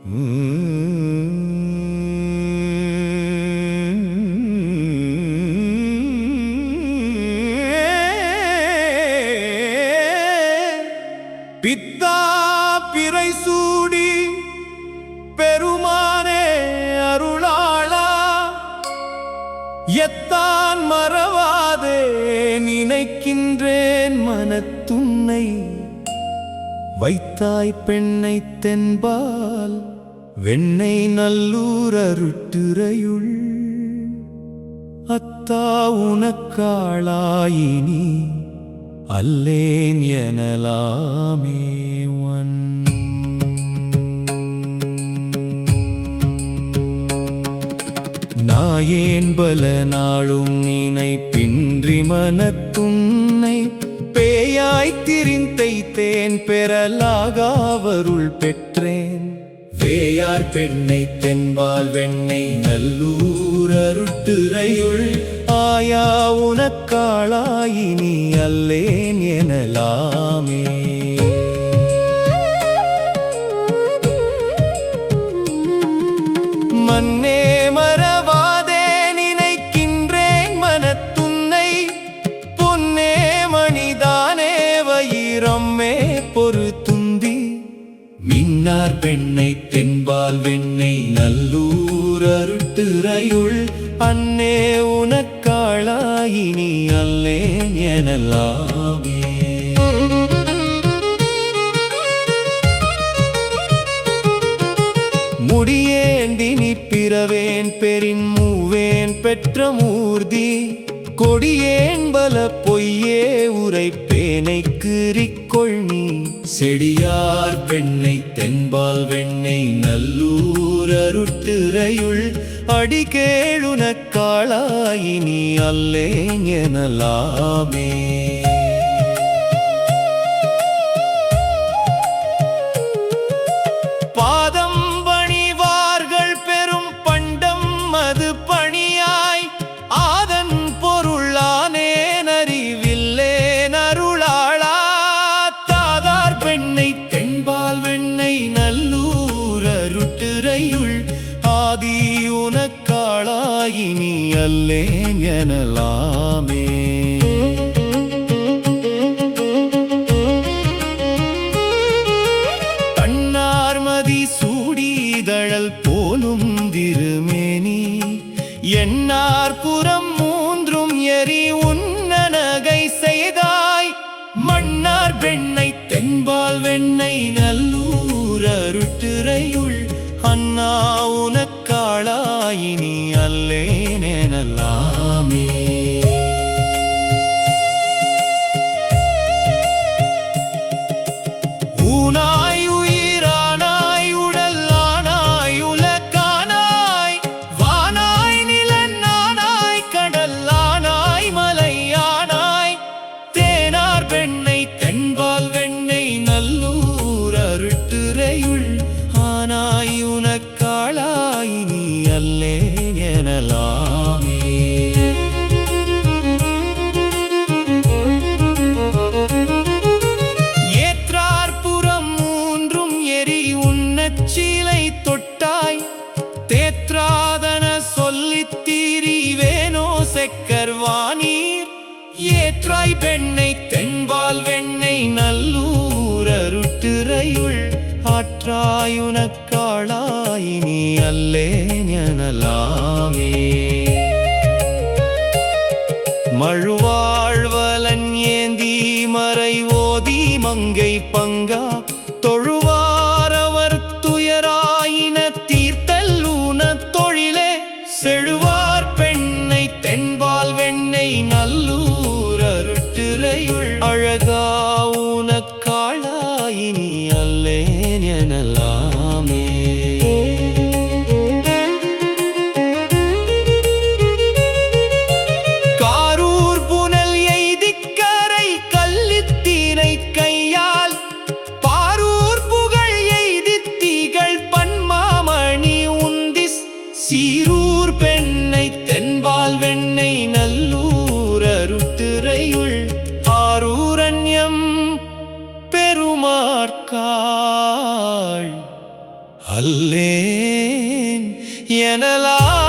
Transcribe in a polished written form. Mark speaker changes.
Speaker 1: பித்தா பிறை சூடி பெருமானே அருளாளா, எத்தான் மறவாதே நினைக்கின்றேன் மனத்துன்னை. வைத்தாய் பெண்ணை தென்பால் வெண்ணை நல்லூர் அருட்டுறையுள், அத்தா உனக்காளாயினி அல்லேன் எனலாமே. நாயேன் பல நாளும் நினைப்பின்றி மனத்துன்னை, பேயாய் திரிந்தைத்தேன் பெறலாகாவருள் பெற்றேன். வேயார் பெண்ணை தென்பால் வெண்ணை நல்லூர் அருட்டுறையுள், ஆயா உனக்காளாயினி அல்லேன் எனலாமே. மன்னே மறவாதே நினைக்கின்றேன் மனத்துன்னை, பொன்னே மணிதானே வயிரம்மே பொறுத்துந்தி. மின்னார் பெண்ணை தென்பால் வெண்ணை நல்லூர் அருட்டுறையுள், அன்னே உனக்காளாயினி அல்லேன் எனலாமே. முடியேந்தினி பிறவேன் பெரின் மூவேன் பெற்ற மூர்த்தி, கொடியேன் பல பொய்யே உரைப்பேனை கீறிக்கொள் நீ. செடியார் பெண்ணை தென்பால் வெண்ணை நல்லூர் அருட்டுறையுள், அடிகேளுனக்காளாயினி அல்லேன் எனலாமே. பாதம் பணிவார்கள் பெரும் பண்டம் அது பணியாய், ஆதன் பொருளானேன் அறிவில்லேன் அருளாளா. தாதார் பெண்ணை தென்பால் வெண்ணை நல்லூர் அருட்டுறையுள், ஆதி உனக்காளாயினி அல்லேன் எனலாமே. கண்ணார்மதி சூடிதழல் போலும் திருமேனி, எண்ணார் புறம் மூன்றும் எரி உன்னநகை செய்தாய். மன்னார் பெண்ணை தென்பால் வெண்ணை நல்லூர் அருட்டுறையுள், அண்ணா உனக்காளாயினி அல்லேன் எனலாமே. ஊனாய் உயிரானாய் உடலானாய் உலகானாய், வானாய் நிலனானாய் கடலானாய் மலையானாய். தேனார் பெண்ணை தென்பால் வெண்ணை நல்லூர் அருட்டுறையுள், ஆனாய் உனக்காளாயினி அல்லேன் எனலாமே. ஏற்றார் புறம் மூன்றும் எரி உன்னச்சீலை தொட்டாய், தேற்றாதன சொல்லித் தீரிவேனோ செக்கர்வானீர். ஏற்றாய் பெண்ணை தென்பால் வெண்ணை நல்லூர் அருட்டுறையுள், ஆற்றாய் உனக்காளாயினி அல்லேன் எனலாமே. மழுவாழ்வலன் ஏந்தி மறை ஓதி மங்கை பங்கா, தொழுவாரவர் துயராயின தீர்த்தல் ஊனத் தொழிலே. செழுவார் பெண்ணை தென்பால் வெண்ணை நல்லூர் அருட்டுறையுள், அழகா உனக்காளாயினி அல்லேன் எனலாமே. காரூர் புனல் எய்திக்கரை கல்லித்தீனை கையால், பாரூர் புகழ் எய்தித்தீகள் பன்மாமணி உந்திஸ். சீரூர் பெண்ணை தென்பால் வெண்ணை நல்லூர் அருட்டுறையுள், ஆரூரண்யம் பெருமார்க்காள் அல்லேன் சொல்லேன் எனலாம்